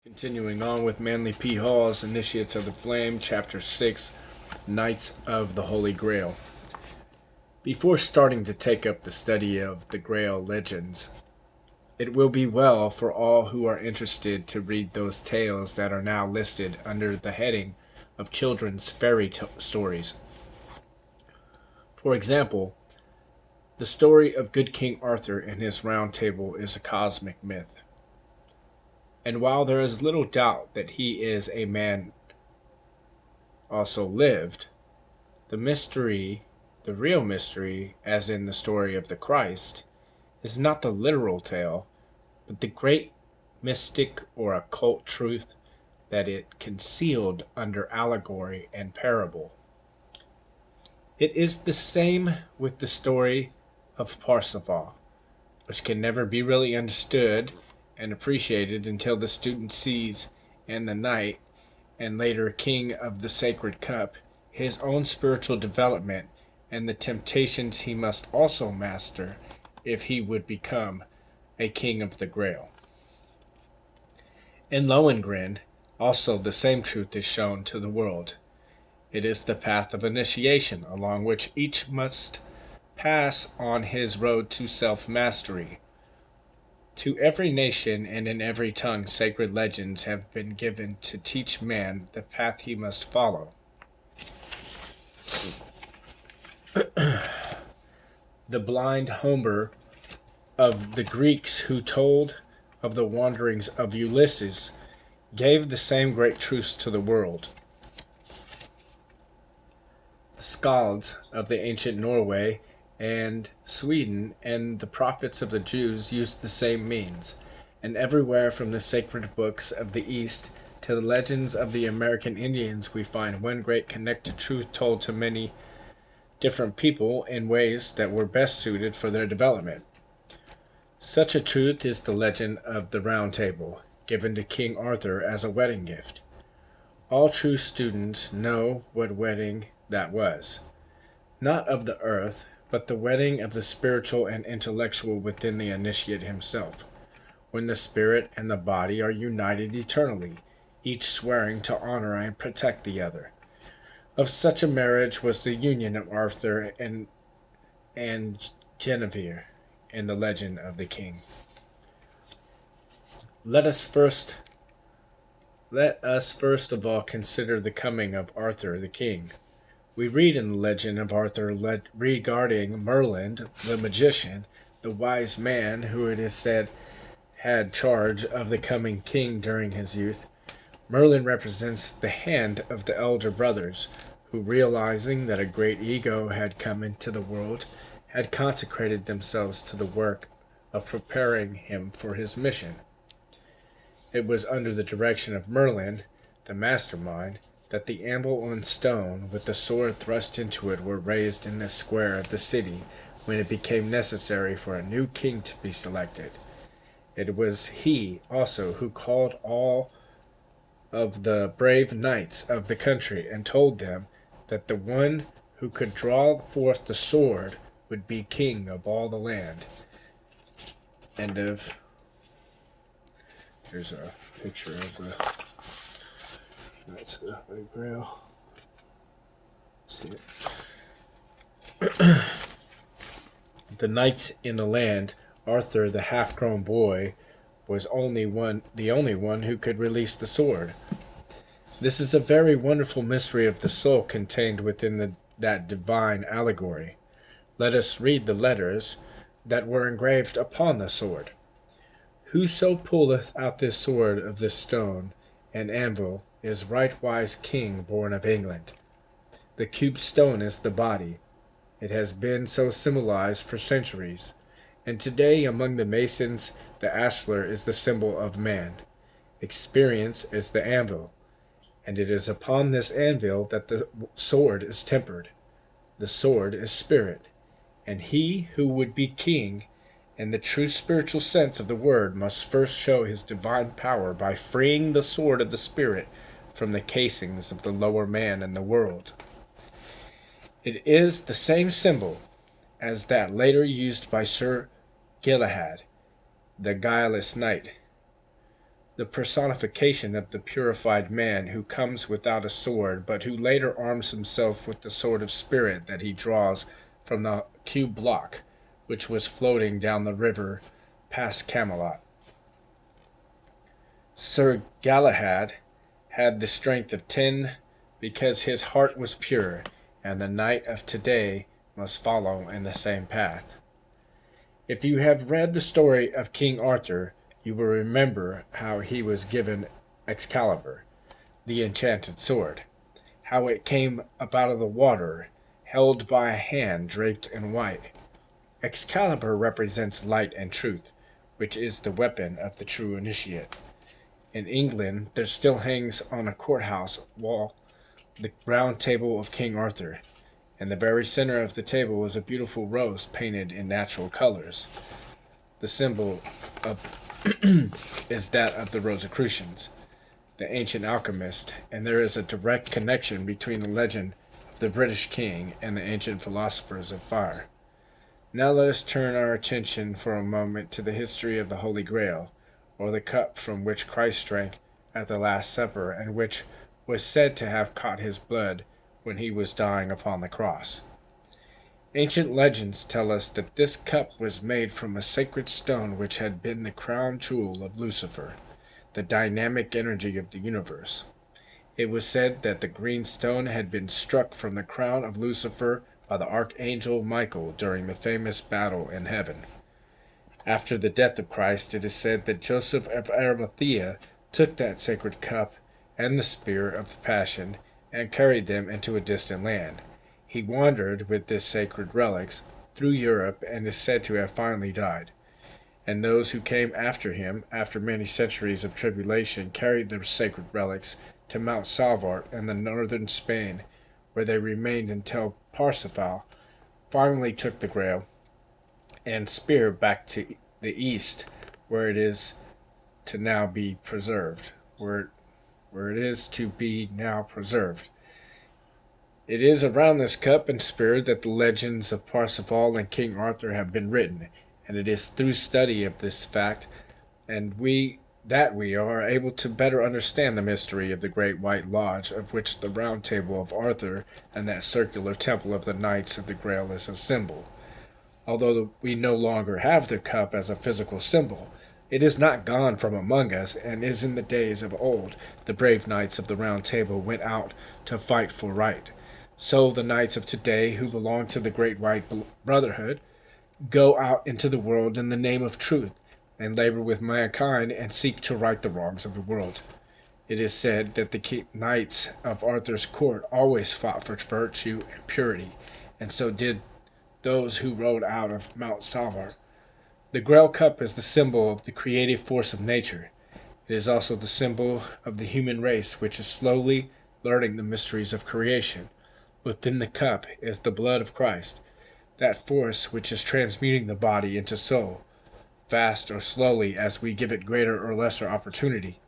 Continuing on with Manly P. Hall's Initiates of the Flame, Chapter 6, Knights of the Holy Grail. Before starting to take up the study of the Grail legends, it will be well for all who are interested to read those tales that are now listed under the heading of children's fairy stories. For example, the story of good King Arthur and his Round Table is a cosmic myth. And while there is little doubt that he is a man also lived, the real mystery, as in the story of the Christ, is not the literal tale, but the great mystic or occult truth that it concealed under allegory and parable. It is the same with the story of Parsifal, which can never be really understood and appreciated until the student sees in the knight, and later king of the sacred cup, his own spiritual development and the temptations he must also master if he would become a king of the Grail. In Lohengrin, also the same truth is shown to the world. It is the path of initiation along which each must pass on his road to self-mastery. To every nation and in every tongue sacred legends have been given to teach man the path he must follow. The blind Homer of the Greeks, who told of the wanderings of Ulysses, gave the same great truths to the world. The Skalds of the ancient Norway and Sweden and the prophets of the Jews used the same means, and everywhere from the sacred books of the East to the legends of the American Indians we find one great connected truth told to many different people in ways that were best suited for their development. Such a truth is the legend of the Round Table, given to King Arthur as a wedding gift. All true students know what wedding that was. Not of the earth, but the wedding of the spiritual and intellectual within the initiate himself, when the spirit and the body are united eternally, each swearing to honor and protect the other. Of such a marriage was the union of Arthur and Guinevere in the legend of the king. Let us first of all consider the coming of Arthur the king. We read in the legend of Arthur regarding Merlin, the magician, the wise man who it is said had charge of the coming king during his youth. Merlin represents the hand of the elder brothers, who, realizing that a great ego had come into the world, had consecrated themselves to the work of preparing him for his mission. It was under the direction of Merlin, the mastermind, that the anvil and stone with the sword thrust into it were raised in the square of the city when it became necessary for a new king to be selected. It was he also who called all of the brave knights of the country and told them that the one who could draw forth the sword would be king of all the land. Here's a picture of the Knights of the Grail. See it. The knights in the land, Arthur, the half-grown boy, was the only one who could release the sword. This is a very wonderful mystery of the soul contained within that divine allegory. Let us read the letters that were engraved upon the sword. Whoso pulleth out this sword of this stone and anvil is right wise king born of England. The cube stone is the body. It has been so symbolized for centuries, and today among the masons the ashlar is the symbol of man. Experience is the anvil, and it is upon this anvil that the sword is tempered. The sword is spirit, and he who would be king in the true spiritual sense of the word must first show his divine power by freeing the sword of the spirit from the casings of the lower man in the world. It is the same symbol as that later used by Sir Galahad, the guileless knight. the personification of the purified man who comes without a sword, but who later arms himself with the sword of spirit that he draws from the cube block, which was floating down the river past Camelot. Sir Galahad had the strength of 10 because his heart was pure, and the knight of today must follow in the same path. If you have read the story of King Arthur, you will remember how he was given Excalibur, the enchanted sword, how it came up out of the water, held by a hand draped in white. Excalibur represents light and truth, which is the weapon of the true initiate. In England, there still hangs on a courthouse wall the round table of King Arthur. In the very center of the table is a beautiful rose painted in natural colors. The symbol of is that of the Rosicrucians, the ancient alchemist, and there is a direct connection between the legend of the British king and the ancient philosophers of fire. Now let us turn our attention for a moment to the history of the Holy Grail, or the cup from which Christ drank at the Last Supper, and which was said to have caught his blood when he was dying upon the cross. Ancient legends tell us that this cup was made from a sacred stone which had been the crown jewel of Lucifer, the dynamic energy of the universe. It was said that the green stone had been struck from the crown of Lucifer by the archangel Michael during the famous battle in heaven. After the death of Christ, it is said that Joseph of Arimathea took that sacred cup and the spear of the Passion and carried them into a distant land. He wandered with this sacred relics through Europe and is said to have finally died. And those who came after him, after many centuries of tribulation, carried their sacred relics to Mount Salvart in the northern Spain, where they remained until Parsifal finally took the Grail and spear back to the east, where it is to now be preserved. Where it is to be now preserved. It is around this cup and spear that the legends of Parsifal and King Arthur have been written, and it is through study of this fact we are able to better understand the mystery of the Great White Lodge, of which the Round Table of Arthur and that circular temple of the Knights of the Grail is a symbol. Although we no longer have the cup as a physical symbol, it is not gone from among us, and as in the days of old the brave knights of the Round Table went out to fight for right, so the knights of today, who belong to the Great White Brotherhood, go out into the world in the name of truth, and labor with mankind and seek to right the wrongs of the world. It is said that the knights of Arthur's court always fought for virtue and purity, and so did those who rode out of Mount Salvart. The Grail Cup is the symbol of the creative force of nature. It is also the symbol of the human race, which is slowly learning the mysteries of creation. Within the cup is the blood of Christ, that force which is transmuting the body into soul, fast or slowly as we give it greater or lesser opportunity.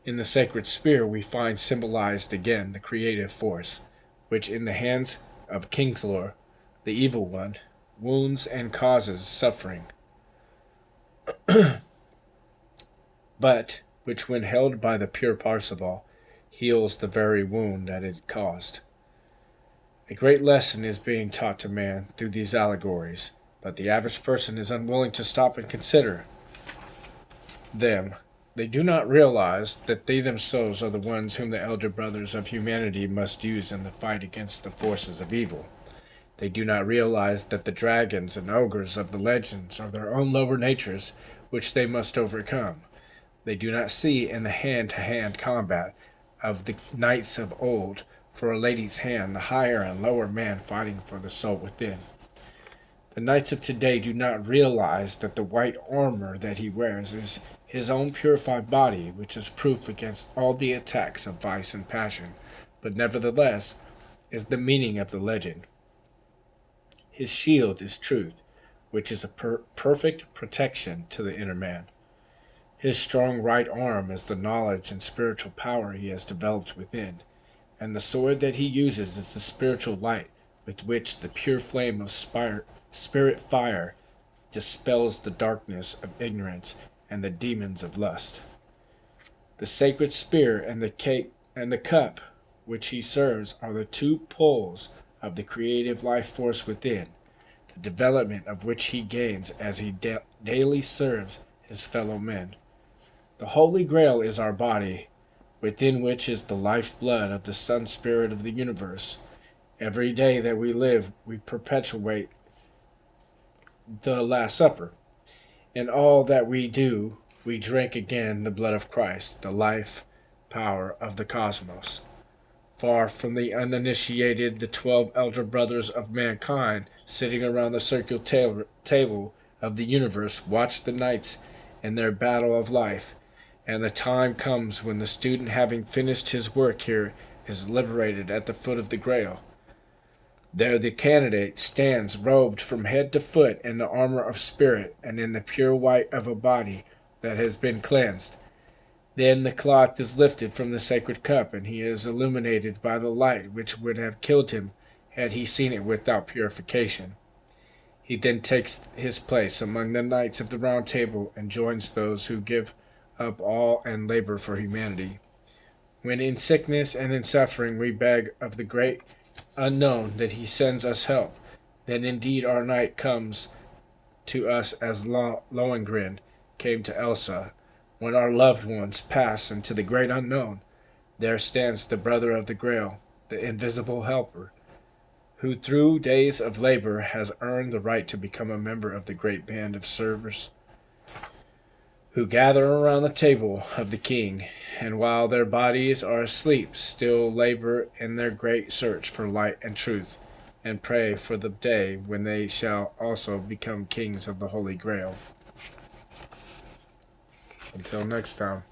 In the sacred spear we find symbolized again the creative force, which in the hands of Kingslor, the evil one, wounds and causes suffering, but which when held by the pure Parsifal heals the very wound that it caused. A great lesson is being taught to man through these allegories, but the average person is unwilling to stop and consider them. They do not realize that they themselves are the ones whom the elder brothers of humanity must use in the fight against the forces of evil. They do not realize that the dragons and ogres of the legends are their own lower natures, which they must overcome. They do not see in the hand-to-hand combat of the knights of old for a lady's hand the higher and lower man fighting for the soul within. The knights of today do not realize that the white armor that he wears is his own purified body, which is proof against all the attacks of vice and passion, but nevertheless is the meaning of the legend. His shield is truth, which is a perfect protection to the inner man. His strong right arm is the knowledge and spiritual power he has developed within, and the sword that he uses is the spiritual light with which the pure flame of spirit fire dispels the darkness of ignorance and the demons of lust. The sacred spear and the cake and the cup which he serves are the two poles of the creative life force within, the development of which he gains as he daily serves his fellow men. The Holy Grail is our body, within which is the life-blood of the Sun Spirit of the universe. Every day that we live, we perpetuate the Last Supper. In all that we do, we drink again the blood of Christ, the life power of the cosmos. Far from the uninitiated, the 12 elder brothers of mankind, sitting around the circular table of the universe, watch the knights in their battle of life, and the time comes when the student, having finished his work here, is liberated at the foot of the Grail. There the candidate stands robed from head to foot in the armor of spirit and in the pure white of a body that has been cleansed. Then the cloth is lifted from the sacred cup, and he is illuminated by the light which would have killed him had he seen it without purification. He then takes his place among the knights of the Round Table and joins those who give up all and labor for humanity. When in sickness and in suffering we beg of the great unknown that he sends us help, then indeed our knight comes to us as Lohengrin came to Elsa. When our loved ones pass into the great unknown, there stands the brother of the Grail, the invisible helper, who through days of labor has earned the right to become a member of the great band of servers who gather around the table of the king, and while their bodies are asleep, still labor in their great search for light and truth, and pray for the day when they shall also become kings of the Holy Grail. Until next time.